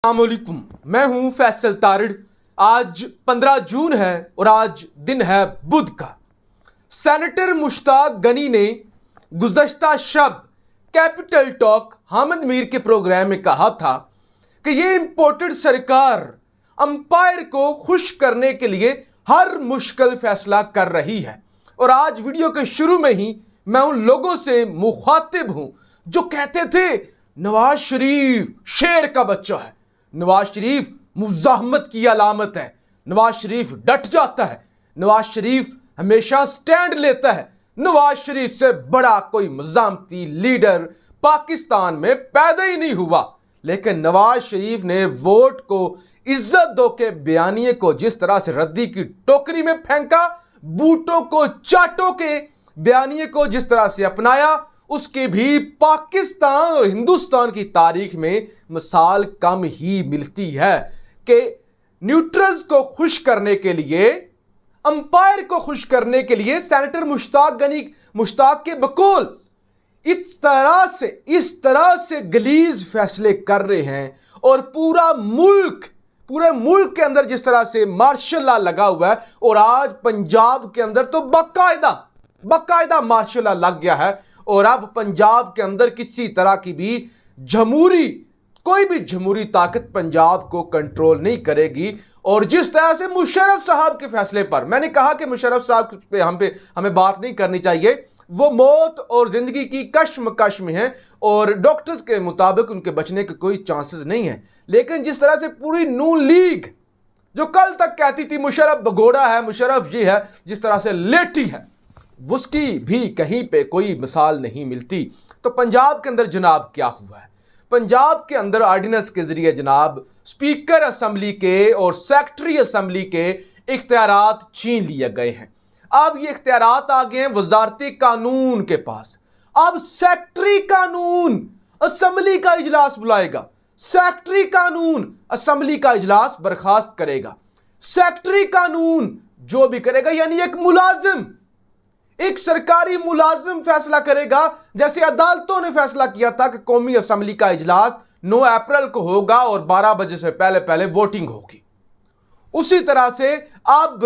अस्सलामुअलैकुम, मैं हूं फैसल तारिड़। आज 15 जून है और आज दिन है बुध का। सेनेटर मुश्ताक गनी ने गुज़श्ता शब कैपिटल टॉक हामिद मीर के प्रोग्राम में कहा था कि ये इंपोर्टेड सरकार अंपायर को खुश करने के लिए हर मुश्किल फैसला कर रही है। और आज वीडियो के शुरू में ही मैं उन लोगों से मुखातिब हूं जो कहते थे नवाज शरीफ शेर का बच्चा है, नवाज शरीफ मुज़ाहमत की अलामत है, नवाज शरीफ डट जाता है, नवाज शरीफ हमेशा स्टैंड लेता है, नवाज शरीफ से बड़ा कोई मुज़ाहमती लीडर पाकिस्तान में पैदा ही नहीं हुआ। लेकिन नवाज शरीफ ने वोट को इज्जत दो के बयानिए को जिस तरह से रद्दी की टोकरी में फेंका, बूटों को चाटो के बयानिए को जिस तरह से अपनाया, उसकी भी पाकिस्तान और हिंदुस्तान की तारीख में मिसाल कम ही मिलती है कि न्यूट्रल्स को खुश करने के लिए, अंपायर को खुश करने के लिए सेनेटर मुश्ताक के बकौल इस तरह से गलीज फैसले कर रहे हैं। और पूरे मुल्क के अंदर जिस तरह से मार्शल लॉ लगा हुआ है, और आज पंजाब के अंदर तो बाकायदा मार्शल लॉ लग गया है। और अब पंजाब के अंदर किसी तरह की भी कोई भी जमहूरी ताकत पंजाब को कंट्रोल नहीं करेगी। और जिस तरह से मुशर्रफ साहब के फैसले पर मैंने कहा कि मुशर्रफ साहब पे हमें बात नहीं करनी चाहिए, वो मौत और जिंदगी की कश्मकश में है और डॉक्टर्स के मुताबिक उनके बचने के कोई चांसेस नहीं है। लेकिन जिस तरह से पूरी नून लीग जो कल तक कहती थी मुशर्रफ भगोड़ा है, मुशर्रफ जी है, जिस तरह से लेटी है, उसकी भी कहीं पे कोई मिसाल नहीं मिलती। तो पंजाब के अंदर जनाब क्या हुआ है? पंजाब के अंदर ऑर्डिनेंस के जरिए जनाब स्पीकर असेंबली के और सेक्रेटरी असेंबली के इख्तियारात छीन लिए गए हैं। अब ये इख्तियारात आ गए हैं वजारती कानून के पास। अब सेक्रेटरी कानून असेंबली का इजलास बुलाएगा, सेक्रेटरी कानून असेंबली का इजलास बर्खास्त करेगा, सेक्रेटरी कानून जो भी करेगा, यानी एक सरकारी मुलाजिम फैसला करेगा। जैसे अदालतों ने फैसला किया था कि कौमी असेंबली का इजलास 9 अप्रैल को होगा और 12 बजे से पहले वोटिंग होगी, उसी तरह से अब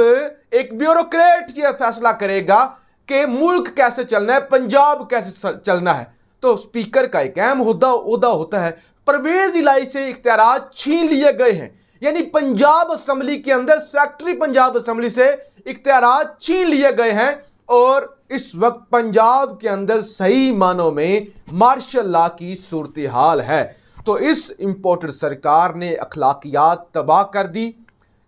एक ब्यूरोक्रेट यह फैसला करेगा कि मुल्क कैसे चलना है, पंजाब कैसे चलना है। तो स्पीकर का एक अहम ओहदा होता है। परवेज इलाही से इख्तियारात छीन लिए गए हैं, यानी पंजाब असेंबली के अंदर सेक्रेटरी पंजाब असेंबली से इख्तियारात छीन लिए गए हैं। और इस वक्त पंजाब के अंदर सही मानों में मार्शल लॉ की सूरत हाल है। तो इस इंपोर्टेड सरकार ने अखलाकियात तबाह कर दी,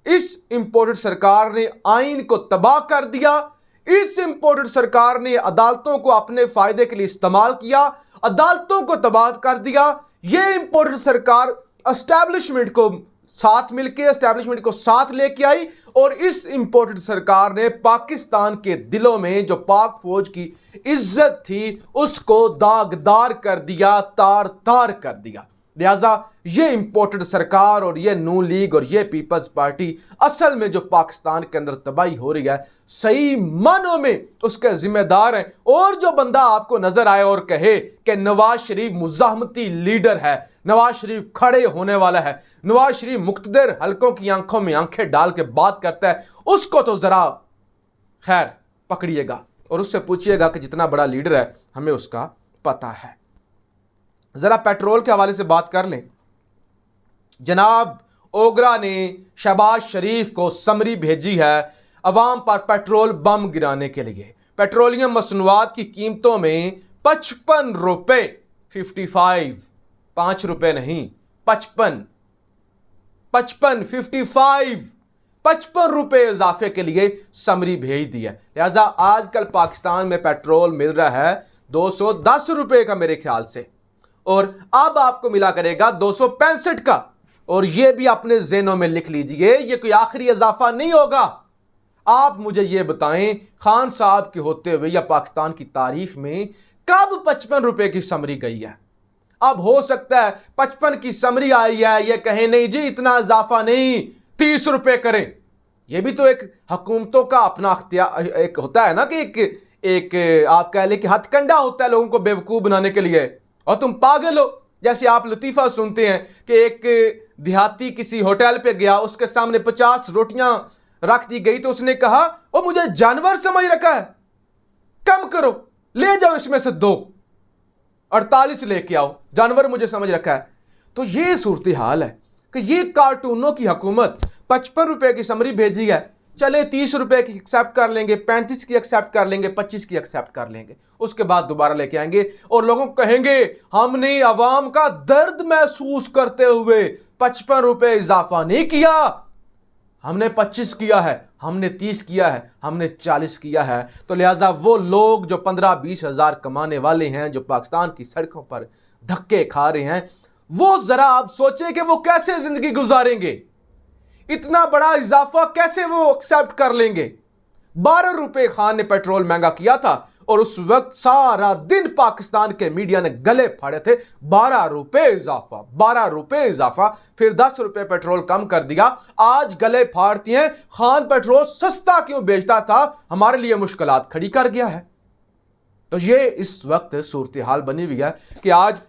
इस इंपोर्टेड सरकार ने आइन को तबाह कर दिया, इस इंपोर्टेड सरकार ने अदालतों को अपने फायदे के लिए इस्तेमाल किया, अदालतों को तबाह कर दिया। यह इंपोर्टेड सरकार एस्टैब्लिशमेंट को साथ लेके आई और इस इंपोर्टेड सरकार ने पाकिस्तान के दिलों में जो पाक फौज की इज्जत थी उसको दागदार कर दिया, तार कर दिया। लिहाजा ये इंपोर्टेड सरकार और ये नून लीग और ये पीपल्स पार्टी असल में जो पाकिस्तान के अंदर तबाही हो रही है, सही मानों में उसके जिम्मेदार हैं। और जो बंदा आपको नजर आए और कहे कि नवाज शरीफ मुज़ाहमती लीडर है, नवाज शरीफ खड़े होने वाला है, नवाज शरीफ मुख्तदर हलकों की आंखों में आंखें डाल के बात करता है, उसको तो जरा खैर पकड़िएगा और उससे पूछिएगा कि जितना बड़ा लीडर है हमें उसका पता है। जरा पेट्रोल के हवाले से बात कर लें। जनाब ओगरा ने शहबाज शरीफ को समरी भेजी है अवाम पर पेट्रोल बम गिराने के लिए। पेट्रोलियम मसनूआत की कीमतों में 55 रुपए, 5 रुपए नहीं, 55 रुपए इजाफे के लिए समरी भेज दिया। लिहाजा आजकल पाकिस्तान में पेट्रोल मिल रहा है 210 रुपए का मेरे ख्याल से, और अब आपको मिला करेगा 265 का। और यह भी अपने ज़हनों में लिख लीजिए, यह कोई आखिरी इजाफा नहीं होगा। आप मुझे यह बताएं, खान साहब के होते हुए या पाकिस्तान की तारीख में कब 55 रुपए की समरी गई है? अब हो सकता है 55 की समरी आई है, यह कहें नहीं जी इतना इजाफा नहीं, 30 रुपए करें। यह भी तो एक हुकूमतों का अपना अख्तियार एक होता है ना, कि एक आप कह लें कि हथकंडा होता है लोगों को बेवकूफ़ बनाने के लिए। और तुम पागल हो, जैसे आप लतीफ़ा सुनते हैं कि एक देहाती किसी होटल पे गया, उसके सामने 50 रोटियां रख दी गई तो उसने कहा ओ मुझे जानवर समझ रखा है, कम करो, ले जाओ इसमें से 2, 48 लेके आओ, जानवर मुझे समझ रखा है। तो ये सूरत हाल है कि ये कार्टूनों की हुकूमत 55 रुपए की समरी भेजी है, चले 30 रुपए की एक्सेप्ट कर लेंगे, 35 की एक्सेप्ट कर लेंगे, 25 की एक्सेप्ट कर लेंगे, उसके बाद दोबारा लेके आएंगे और लोगों को कहेंगे हमने अवाम का दर्द महसूस करते हुए 55 रुपए इजाफा नहीं किया, हमने 25 किया है, हमने 30 किया है, हमने 40 किया है। तो लिहाजा वो लोग जो 15-20 हज़ार कमाने वाले हैं, जो पाकिस्तान की सड़कों पर धक्के खा रहे हैं, वो जरा आप सोचें कि वो कैसे जिंदगी गुजारेंगे, इतना बड़ा इजाफा कैसे वो एक्सेप्ट कर लेंगे। 12 रुपए खान ने पेट्रोल महंगा किया था और उस वक्त सारा दिन पाकिस्तान के मीडिया ने गले फाड़े थे, 12 रुपए इजाफा, 12 रुपए इजाफा, फिर 10 रुपए पेट्रोल कम कर दिया, आज गले फाड़ती हैं खान पेट्रोल सस्ता क्यों बेचता था, हमारे लिए मुश्किलात खड़ी कर गया है। तो ये इस वक्त सूरत हाल बनी हुई है कि आज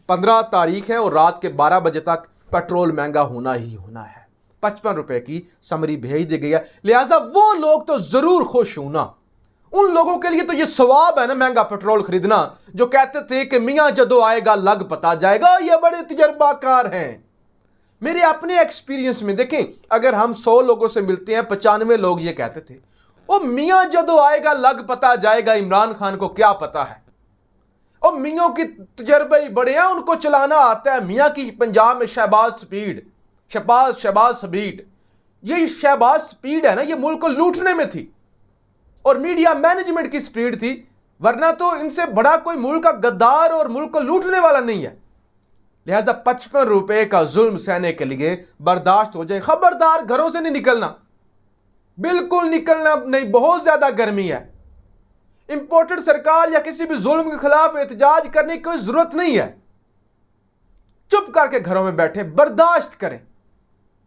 15 तारीख है और रात के 12 बजे तक पेट्रोल महंगा होना ही होना है। 55 रुपए की समरी भेज दी गई है, लिहाजा वो लोग तो जरूर खुश होना, उन लोगों के लिए तो ये सवाब है ना महंगा पेट्रोल खरीदना, जो कहते थे कि मियां जदों आएगा लग पता जाएगा, ये बड़े तजर्बाकार हैं। मेरे अपने एक्सपीरियंस में देखें, अगर हम 100 लोगों से मिलते हैं, 95 लोग ये कहते थे ओ मियां जदों आएगा लग पता जाएगा, इमरान खान को क्या पता है, और मियां की तजर्बे ही बड़े हैं, उनको चलाना आता है। मियां की पंजाब में शहबाज स्पीड, ये शहबाज स्पीड है ना, ये मुल्क को लूटने में थी और मीडिया मैनेजमेंट की स्पीड थी, वरना तो इनसे बड़ा कोई मुल्क का गद्दार और मुल्क को लूटने वाला नहीं है। लिहाजा 55 रुपए का जुल्म सहने के लिए बर्दाश्त हो जाए, खबरदार घरों से नहीं निकलना, बिल्कुल निकलना नहीं, बहुत ज्यादा गर्मी है। इंपोर्टेड सरकार या किसी भी जुल्म के खिलाफ एहतजाज करने की कोई जरूरत नहीं है, चुप करके घरों में बैठे बर्दाश्त करें।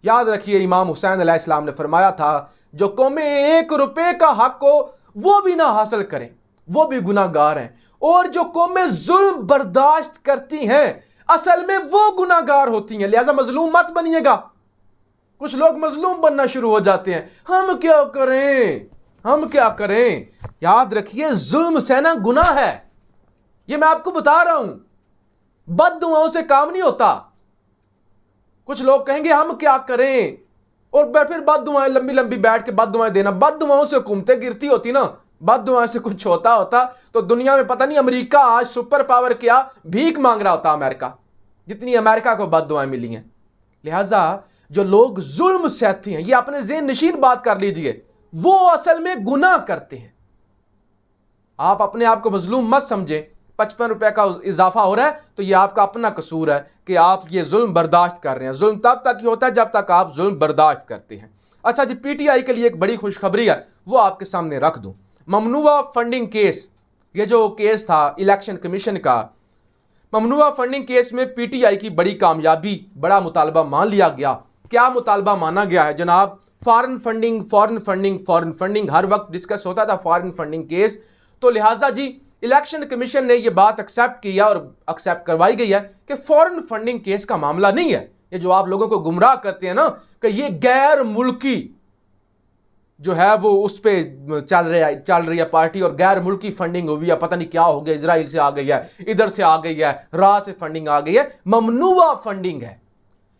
याद रखिए इमाम हुसैन अलैहिस्सलाम ने फरमाया था जो कौमें 1 रुपए का हक हो वो भी ना हासिल करें वो भी गुनाहगार हैं, और जो कौमें जुल्म बर्दाश्त करती हैं असल में वो गुनाहगार होती हैं। लिहाजा मजलूम मत बनिएगा। कुछ लोग मजलूम बनना शुरू हो जाते हैं, हम क्या करें, हम क्या करें। याद रखिए जुल्म सहना गुनाह है, ये मैं आपको बता रहा हूं, बद्दुआओं से काम नहीं होता। कुछ लोग कहेंगे हम क्या करें, और फिर बद्दुआएं लंबी लंबी बैठ के बद्दुआएं देना, बद्दुआओं से हुकूमतें गिरती होती ना, बद्दुआओं से कुछ होता तो दुनिया में पता नहीं अमेरिका आज सुपर पावर क्या भीख मांग रहा होता अमेरिका, जितनी अमेरिका को बद्दुआएं मिली हैं। लिहाजा जो लोग जुल्म सहते हैं, ये अपने ज़हन नशीन बात कर लीजिए, वो असल में गुनाह करते हैं। आप अपने आप को मजलूम मत समझें। 55 रुपए का इजाफा हो रहा है तो ये आपका अपना कसूर है कि आप ये जुल्म बर्दाश्त कर रहे हैं। जुल्म तब तक ही होता है जब तक आप जुल्म बर्दाश्त करते हैं। अच्छा जी, पीटीआई के लिए एक बड़ी खुशखबरी है, वो आपके सामने रख दूं। ममनुआ फंडिंग केस, ये जो केस था इलेक्शन कमीशन का, ममनुआ फंडिंग केस में पीटीआई की बड़ी कामयाबी, बड़ा मुतालबा मान लिया गया। क्या मुतालबा माना गया है जनाब? Foreign funding, foreign funding, foreign funding, हर वक्त डिस्कस होता था फॉरेन फंडिंग केस। तो लिहाजा जी इलेक्शन कमीशन ने यह बात एक्सेप्ट किया और एक्सेप्ट करवाई गई है कि फॉरेन फंडिंग केस का मामला नहीं है। ये जो आप लोगों को गुमराह करते हैं ना कि ये गैर मुल्की जो है वो उस पर चल रही है पार्टी, और गैर मुल्की फंडिंग हुई है, पता नहीं क्या हो गया, इजराइल से आ गई है, इधर से आ गई है, रा से फंडिंग आ गई है। ममनुआ फंडिंग है,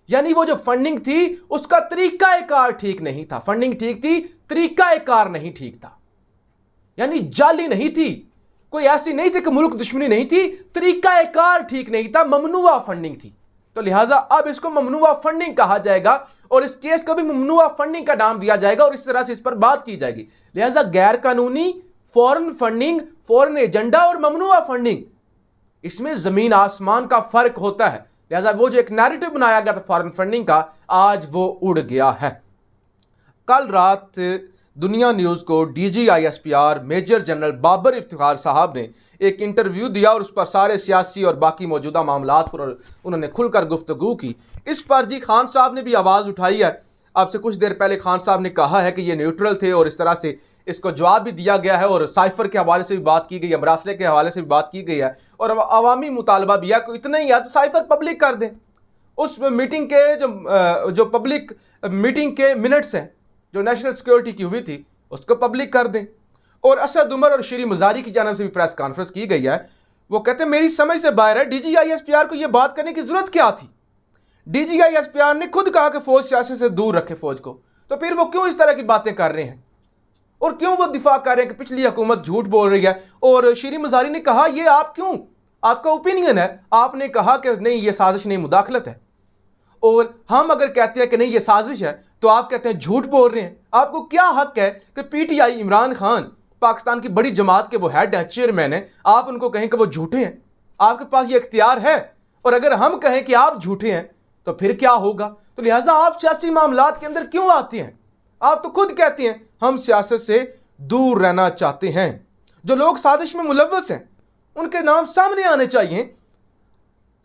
यानी वो जो फंडिंग थी उसका तरीकाकार ठीक नहीं था। फंडिंग ठीक थी, तरीकाकार नहीं ठीक था, यानी जाली नहीं थी, कोई ऐसी नहीं थी कि मुल्क दुश्मनी नहीं थी, तरीकाकार ठीक नहीं था, ममनुआ फंडिंग थी। तो लिहाजा अब इसको ममनुआ फंडिंग कहा जाएगा और इस केस को भी ममनुआ फंडिंग का नाम दिया जाएगा और इस तरह से इस पर बात की जाएगी। लिहाजा गैर कानूनी, फॉरेन फंडिंग, फॉरेन एजेंडा और ममनुआ फंडिंग, इसमें जमीन आसमान का फर्क होता है। लिहाजा वो जो एक नैरेटिव बनाया गया था फॉरेन फंडिंग का, आज वो उड़ गया है। कल रात दुनिया न्यूज़ को DGISPR major general Babar Iftikhar साहब ने एक इंटरव्यू दिया और उस पर सारे सियासी और बाकी मौजूदा मामलात पर उन्होंने खुलकर गुफ्तगू की। इस पर जी खान साहब ने भी आवाज़ उठाई है। अब से कुछ देर पहले खान साहब ने कहा है कि ये न्यूट्रल थे और इस तरह से इसको जवाब भी दिया गया है और साइफर के हवाले से भी बात की गई है, मरासले के हवाले से भी बात की गई है और अवामी मुतालबा भी है कि इतना ही है तो साइफर पब्लिक कर दें। उस मीटिंग के जो पब्लिक मीटिंग के मिनट्स हैं जो नेशनल सिक्योरिटी की हुई थी उसको पब्लिक कर दें। और असद उमर और शीरी मुजारी की जानिब से भी प्रेस कॉन्फ्रेंस की गई है। वो कहते हैं मेरी समझ से बाहर है, DGI-SPR को यह बात करने की जरूरत क्या थी। DGI-SPR ने खुद कहा कि फौज सियासत से दूर रखे फौज को, तो फिर वो क्यों इस तरह की बातें कर रहे हैं और क्यों वो दिफा कर रहे हैं कि पिछली हुकूमत झूठ बोल रही है। और शीरी मुजारी ने कहा ये आप क्यों, आपका ओपिनियन है, आपने कहा कि नहीं ये साजिश नहीं मुदाखलत है, और हम अगर कहते हैं कि नहीं ये साजिश है तो आप कहते हैं झूठ बोल रहे हैं। आपको क्या हक है कि PTI इमरान खान पाकिस्तान की बड़ी जमात के वो हेड हैं, चेयरमैन हैं, आप उनको कहें कि वो झूठे हैं? आपके पास ये इख्तियार है। और अगर हम कहें कि आप झूठे हैं तो फिर क्या होगा? तो लिहाजा आप सियासी मामलात के अंदर क्यों आते हैं? आप तो खुद कहते हैं हम सियासत से दूर रहना चाहते हैं। जो लोग साजिश में मुलव्वस हैं उनके नाम सामने आने चाहिए।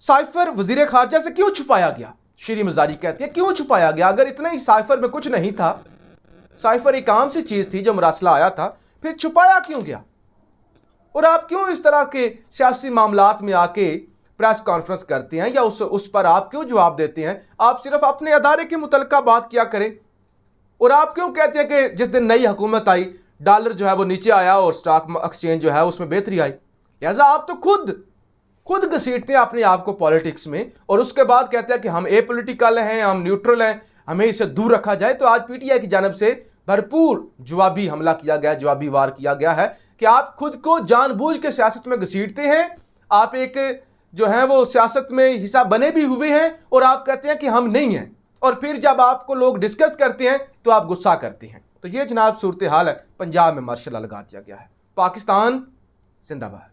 साइफर वजीर खारजा से क्यों छुपाया गया? शीरी मुजारी कहती है क्यों छुपाया गया? अगर इतना ही साइफर में कुछ नहीं था, साइफर एक आम सी चीज थी जो मरासला आया था, फिर छुपाया क्यों गया? और आप क्यों इस तरह के सियासी मामलात में आके प्रेस कॉन्फ्रेंस करते हैं या उस पर आप क्यों जवाब देते हैं? आप सिर्फ अपने अदारे के मुतल्लिका बात किया करें। और आप क्यों कहते हैं कि जिस दिन नई हुकूमत आई डॉलर जो है वो नीचे आया और स्टॉक एक्सचेंज जो है उसमें बेहतरी आई? लिहाजा आप तो खुद घसीटते हैं अपने आप को पॉलिटिक्स में और उसके बाद कहते हैं कि हम एपॉलिटिकल हैं, हम न्यूट्रल हैं, हमें इसे दूर रखा जाए। तो आज PTI की जानिब से भरपूर जवाबी हमला किया गया, जवाबी वार किया गया है कि आप खुद को जानबूझ के सियासत में घसीटते हैं। आप एक जो है वो सियासत में हिस्सा बने भी हुए हैं और आप कहते हैं कि हम नहीं हैं, और फिर जब आपको लोग डिस्कस करते हैं तो आप गुस्सा करते हैं। तो ये जनाब सूरत हाल है। पंजाब में मार्शल लॉ लगा दिया गया है। पाकिस्तान जिंदाबाद।